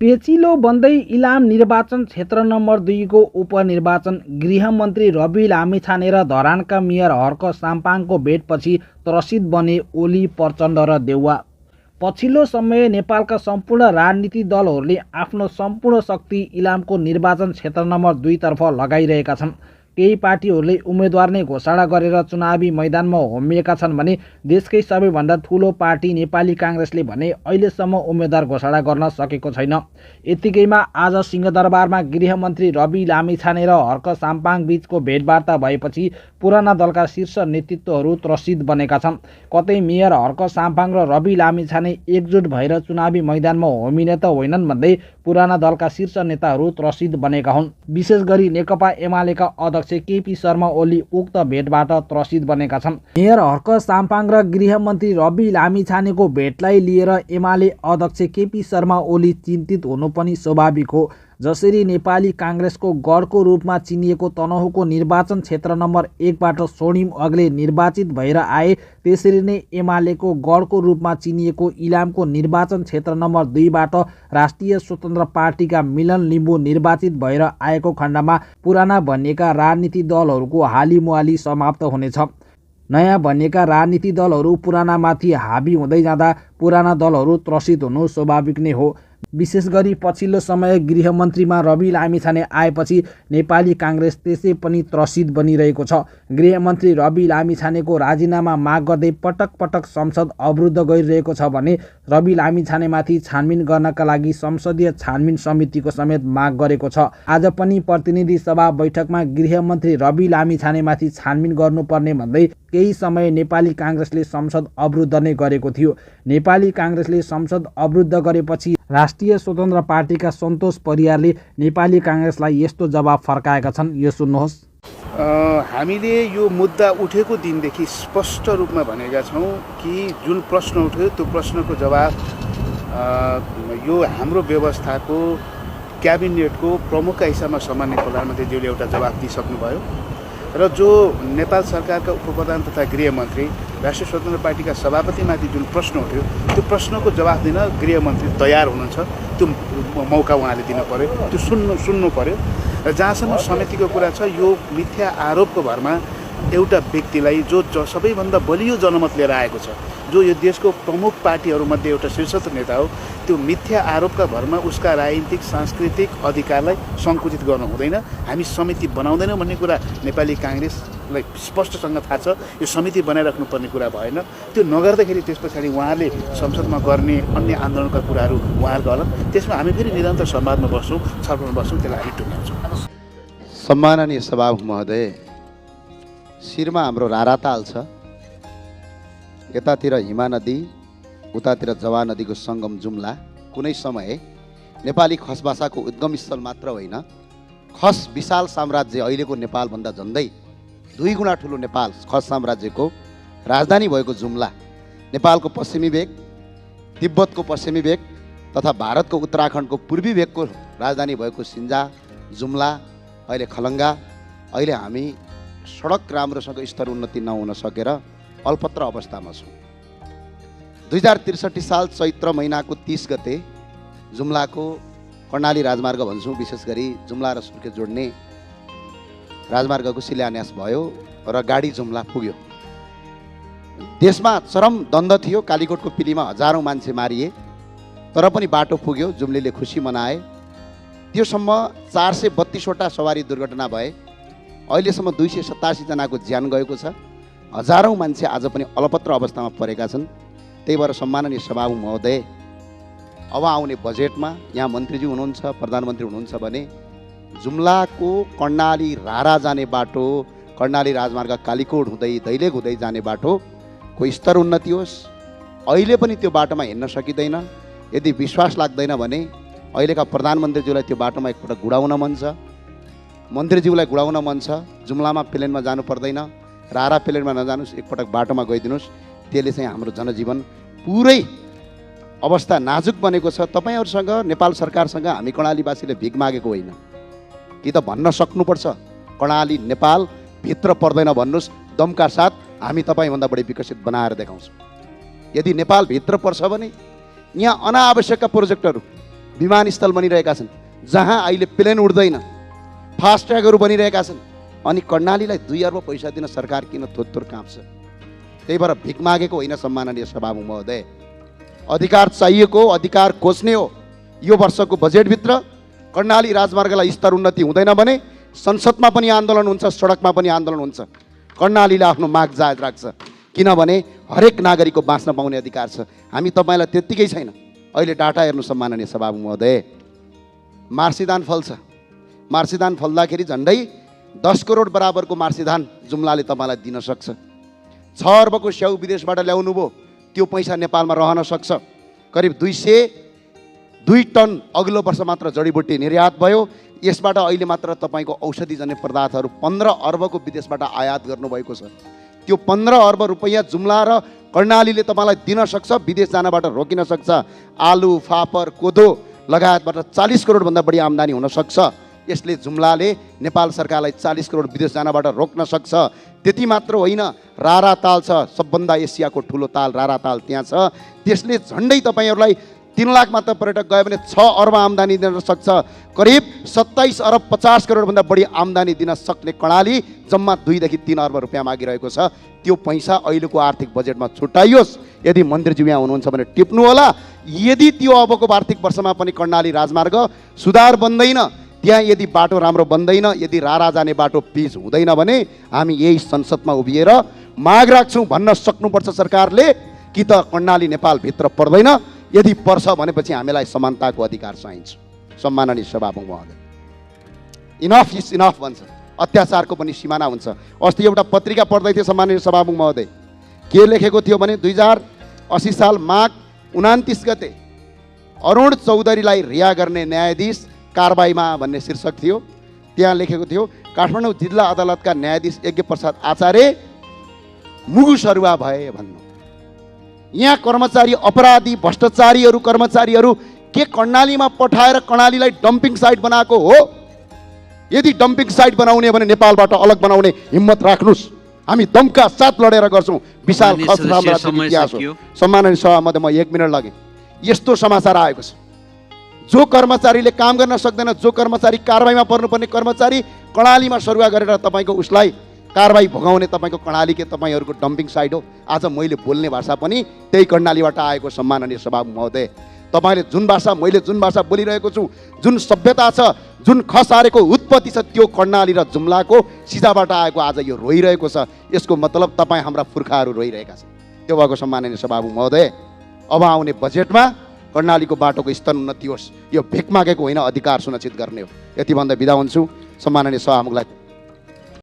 पेचिलो बन्दै इलाम निर्वाचन क्षेत्र नम्बर 2 को उपनिर्वाचन। गृहमन्त्री रवि लामिछाने र धरानका मेयर हर्क साम्पाङको भेटपछि त्रसित बने ओली, प्रचण्ड र देउवा। पछिल्लो समय नेपालका सम्पूर्ण राजनीतिक दलहरूले आफ्नो सम्पूर्ण शक्ति इलामको निर्वाचन क्षेत्र नम्बर 2 तर्फ लगाइरहेका छन्। केही पार्टीहरूले उम्मेदवार नै घोषणा गरेर चुनावी मैदानमा होमिएका छन् भने देशकै सबैभन्दा ठूलो पार्टी नेपाली काङ्ग्रेसले भने अहिलेसम्म उम्मेदवार घोषणा गर्न सकेको छैन। यतिकैमा आज सिंहदरबारमा गृहमन्त्री रवि लामिछाने र हर्क साम्पाङ बीचको भेटवार्ता भएपछि पुराना दलका शीर्ष नेतृत्वहरू त्रसित बनेका छन्। कतै मेयर हर्क साम्पाङ र रवि लामिछाने एकजुट भएर चुनावी मैदानमा होमिने त होइनन् भन्दै पुराना दलका शीर्ष नेताहरू त्रसित बनेका हुन्। विशेष गरी नेकपा एमालेका अध्यक्ष केपी शर्मा ओली उक्त भेटबाट त्रसित बनेका छन्। मेयर हर्क साम्पाङ र गृहमन्त्री रवि लामिछानेको भेटलाई लिएर एमाले अध्यक्ष केपी शर्मा ओली चिन्तित हुनु पनि स्वाभाविक हो। जसरी नेपाली काङ्ग्रेसको गढको रूपमा चिनिएको तनहुँको निर्वाचन क्षेत्र नम्बर 1 बाट स्वर्णिम अग्ले निर्वाचित भएर आए, त्यसरी नै एमालेको गढको रूपमा चिनिएको इलामको निर्वाचन क्षेत्र नम्बर 2 बाट राष्ट्रिय स्वतन्त्र पार्टीका मिलन लिम्बू निर्वाचित भएर आएको खण्डमा पुराना भनिएका राजनीतिक दलहरूको हालिमुहाली समाप्त हुनेछ। नयाँ भनिएका राजनीतिक दलहरू पुरानामाथि हाबी हुँदै जाँदा पुराना दलहरू त्रसित हुनु स्वाभाविक नै हो। विशेष गरी पछिल्लो समय गृहमन्त्रीमा रवि लामिछाने आएपछि नेपाली काङ्ग्रेस त्यसै पनि त्रसित बनिरहेको छ। गृहमन्त्री रवि लामिछानेको राजीनामा माग गर्दै पटक पटक संसद अवरुद्ध गरिरहेको छ भने रवि लामिछानेमाथि छानबिन गर्नका लागि संसदीय छानबिन समितिको समेत माग गरेको छ। आज पनि प्रतिनिधि सभा बैठकमा गृहमन्त्री रवि लामिछानेमाथि छानबिन गर्नुपर्ने भन्दै केही समय नेपाली काङ्ग्रेसले संसद अवरुद्ध नै गरेको थियो। नेपाली काङ्ग्रेसले संसद अवरुद्ध गरेपछि राष्ट्रिय स्वतन्त्र पार्टीका सन्तोष परियारले नेपाली काङ्ग्रेसलाई यस्तो जवाब फर्काएका छन्। यो सुन्नुहोस्। हामीले यो मुद्दा उठेको दिनदेखि स्पष्ट रूपमा भनेका छौँ कि जुन प्रश्न उठ्यो त्यो प्रश्नको जवाब यो हाम्रो व्यवस्थाको क्याबिनेटको प्रमुखका हिसाबमा सम्माननीय प्रधानमन्त्रीज्यूले एउटा जवाब दिइसक्नुभयो र जो नेपाल सरकारका उपप्रधान तथा गृहमन्त्री राष्ट्रिय स्वतन्त्र पार्टीका सभापतिमाथि जुन प्रश्न उठ्यो त्यो प्रश्नको जवाफ दिन गृहमन्त्री तयार हुनुहुन्छ। त्यो मौका उहाँले दिनु पर्यो, त्यो सुन्नु पर्यो। र जहाँसम्म समितिको कुरा छ, यो मिथ्या आरोपको भरमा एउटा व्यक्तिलाई जो सबैभन्दा बलियो जनमत लिएर आएको छ, जो यो देशको प्रमुख पार्टीहरूमध्ये एउटा शीर्षस्थ नेता हो, त्यो मिथ्या आरोपका भरमा उसका राजनीतिक सांस्कृतिक अधिकारलाई सङ्कुचित गर्नु हुँदैन। हामी समिति बनाउँदैनौँ भन्ने कुरा नेपाली काङ्ग्रेसलाई स्पष्टसँग थाहा छ। यो समिति बनाइराख्नुपर्ने कुरा भएन। त्यो नगर्दाखेरि त्यस पछाडि उहाँले संसदमा गर्ने अन्य आन्दोलनका कुराहरू उहाँहरूको होला। त्यसमा हामी फेरि निरन्तर संवादमा बस्छौँ, छलफलमा बस्छौँ, त्यसलाई हामी टुङ्ग्याउँछौँ। सम्माननीय सभामुख महोदय, शिरमा हाम्रो रारा ताल छ। यतातिर हिमा नदी, उतातिर जवा नदीको सङ्गम जुम्ला। कुनै समय नेपाली खस भाषाको उद्गम स्थल मात्र होइन, खस विशाल साम्राज्य अहिलेको नेपालभन्दा झन्डै 2 गुणा ठुलो नेपाल खस साम्राज्यको राजधानी भएको जुम्ला, नेपालको पश्चिमी भेग, तिब्बतको पश्चिमी भेग तथा भारतको उत्तराखण्डको पूर्वी भेगको राजधानी भएको सिन्जा, जुम्ला, अहिले खलङ्गा। अहिले हामी सडक राम्रोसँग स्तर उन्नति नहुन सकेर अल्पत्र अवस्थामा छौँ। 2063 साल चैत्र महिनाको 30 गते जुम्लाको कर्णाली राजमार्ग भन्छौँ, विशेष गरी जुम्ला र सुर्खेत जोड्ने राजमार्गको शिलान्यास भयो र गाडी जुम्ला पुग्यो। देशमा चरम द्वन्द्व थियो। कालीकोटको पिलीमा हजारौँ मान्छे मारिए, तर पनि बाटो पुग्यो। जुम्लीले खुसी मनाए। त्योसम्म 432वटा सवारी दुर्घटना भए। अहिलेसम्म 287 जनाको ज्यान गएको छ। हजारौँ मान्छे आज पनि अलपत्र अवस्थामा परेका छन्। त्यही भएर सम्माननीय सभामुख महोदय, अब आउने बजेटमा यहाँ मन्त्रीज्यू हुनुहुन्छ, प्रधानमन्त्री हुनुहुन्छ भने जुम्लाको कर्णाली रारा जाने बाटो, कर्णाली राजमार्ग कालीकोट हुँदै दैलेख हुँदै जाने बाटोको स्तर उन्नति होस्। अहिले पनि त्यो बाटोमा हिँड्न सकिँदैन। यदि विश्वास लाग्दैन भने अहिलेका प्रधानमन्त्रीज्यूलाई त्यो बाटोमा एकपटक गुडाउन मन छ, मन्त्रीज्यूलाई गुडाउन मन छ। जुम्लामा प्लेनमा जानु पर्दैन, रारा प्लेनमा नजानुस्, एकपटक बाटोमा गइदिनुहोस्। त्यसले चाहिँ हाम्रो जनजीवन पुरै अवस्था नाजुक बनेको छ। तपाईँहरूसँग, नेपाल सरकारसँग हामी कर्णालीवासीले भिख मागेको होइन कि त भन्न सक्नुपर्छ कर्णाली नेपाल भित्र पर्दैन भन्नुहोस्। दमका साथ हामी तपाईँभन्दा बढी विकसित बनाएर देखाउँछौँ। यदि नेपाल भित्र पर्छ भने यहाँ अनावश्यक प्रोजेक्टहरू विमानस्थल बनिरहेका छन्, जहाँ अहिले प्लेन उड्दैन, फास्ट ट्र्याकहरू बनिरहेका छन्। अनि कर्णालीलाई 2 अर्ब पैसा दिन सरकार किन थोत्थोर काँप्छ? त्यही भएर भिख मागेको होइन सम्माननीय सभामुख महोदय, अधिकार चाहिएको, अधिकार खोज्ने हो। यो वर्षको बजेटभित्र कर्णाली राजमार्गलाई स्तर उन्नति हुँदैन भने संसदमा पनि आन्दोलन हुन्छ, सडकमा पनि आन्दोलन हुन्छ। कर्णालीले आफ्नो माग जायज राख्छ, किनभने हरेक नागरिकको बाँच्न पाउने अधिकार छ। हामी तपाईँलाई त्यत्तिकै छैन। अहिले डाटा हेर्नु सम्माननीय सभामुख महोदय, मार्सीधान फल्छ, मार्सीधान फल्दाखेरि झन्डै 10 करोड बराबरको मार्सीधान जुम्लाले तपाईँलाई दिन सक्छ। 6 अर्बको स्याउ विदेशबाट ल्याउनु भयो, त्यो पैसा नेपालमा रहन सक्छ। करिब 202 टन अघिल्लो वर्ष मात्र जडीबुटी निर्यात भयो। यसबाट अहिले मात्र तपाईँको औषधिजन्य पदार्थहरू 15 अर्बको विदेशबाट आयात गर्नुभएको छ। त्यो 15 अर्ब रुपैयाँ जुम्ला र कर्णालीले तपाईँलाई दिन सक्छ, विदेश जानबाट रोकिन सक्छ। आलु, फापर, कोदो लगायतबाट 40 करोडभन्दा बढी आम्दानी हुन सक्छ। यसले जुम्लाले नेपाल सरकारलाई 40 करोड विदेश जानबाट रोक्न सक्छ। त्यति मात्र होइन, रारा ताल छ, सबभन्दा एसियाको ठुलो ताल रारा ताल त्यहाँ छ। त्यसले झन्डै तपाईँहरूलाई 3 लाख मात्र पर्यटक गयो भने 6 अर्ब आम्दानी दिन सक्छ। करिब 27 अर्ब 50 करोडभन्दा बढी आम्दानी दिन सक्ने कर्णाली जम्मा 2 देखि 3 अर्ब रुपियाँ मागिरहेको छ। त्यो पैसा अहिलेको आर्थिक बजेटमा छुट्याइयोस्। यदि मन्त्रीज्यू यहाँ हुनुहुन्छ भने टिप्नु होला। यदि त्यो अबको आर्थिक वर्षमा पनि कर्णाली राजमार्ग सुधार बन्दैन, त्यहाँ यदि बाटो राम्रो बन्दैन, यदि रारा जाने बाटो पिच हुँदैन भने हामी यही संसदमा उभिएर माग राख्छौँ। भन्न सक्नुपर्छ सरकारले कि त कर्णाली नेपालभित्र पर्दैन, यदि पर्छ भनेपछि हामीलाई समानताको अधिकार चाहिन्छ। सम्माननीय सभामुख महोदय, इनफ इज इनफ भन्छ, अत्याचारको पनि सिमाना हुन्छ। अस्ति एउटा पत्रिका पढ्दै थिएँ सम्माननीय सभामुख महोदय, के लेखेको थियो भने 2080 साल माघ 29 गते अरुण चौधरीलाई रिहा गर्ने न्यायाधीश कारबाहीमा भन्ने शीर्षक थियो। त्यहाँ लेखेको थियो काठमाडौँ जिल्ला अदालतका न्यायाधीश यज्ञप्रसाद आचार्य मुगु सरुवा भए भन्नु। यहाँ कर्मचारी अपराधी भ्रष्टाचारीहरू कर्मचारीहरू के कर्णालीमा पठाएर कर्णालीलाई डम्पिङ साइट बनाएको हो? यदि डम्पिङ साइट बनाउने भने नेपालबाट अलग बनाउने हिम्मत राख्नुहोस्। हामी दमका साथ लडेर गर्छौँ। विशाल इतिहास हो। सम्माननीय सभामध्ये म 1 मिनट लगेँ। यस्तो समाचार आएको छ, जो कर्मचारीले काम गर्न सक्दैन, जो कर्मचारी कारबाहीमा पर्नुपर्ने कर्मचारी कर्णालीमा सरुवा गरेर तपाईँको उसलाई कारबाही भोगाउने तपाईँको कर्णालीकै तपाईँहरूको डम्पिङ साइट हो। आज मैले बोल्ने भाषा पनि त्यही कर्णालीबाट आएको। सम्माननीय सभामुख महोदय, तपाईँले जुन भाषा, मैले जुन भाषा बोलिरहेको छु, जुन सभ्यता छ, जुन खसारेको उत्पत्ति छ, त्यो कर्णाली र जुम्लाको सिजाबाट आएको। आज यो रोइरहेको छ, यसको मतलब तपाईँ हाम्रा पुर्खाहरू रोइरहेका छन्। त्यो भएको सम्माननीय सभामुख महोदय, अब आउने बजेटमा कर्णालीको बाटोको स्तर उन्नति होस्। यो भिख मागेको होइन, अधिकार सुनिश्चित गर्ने हो। यति भन्दा बिदा हुन्छु। सम्माननीय सभामुखलाई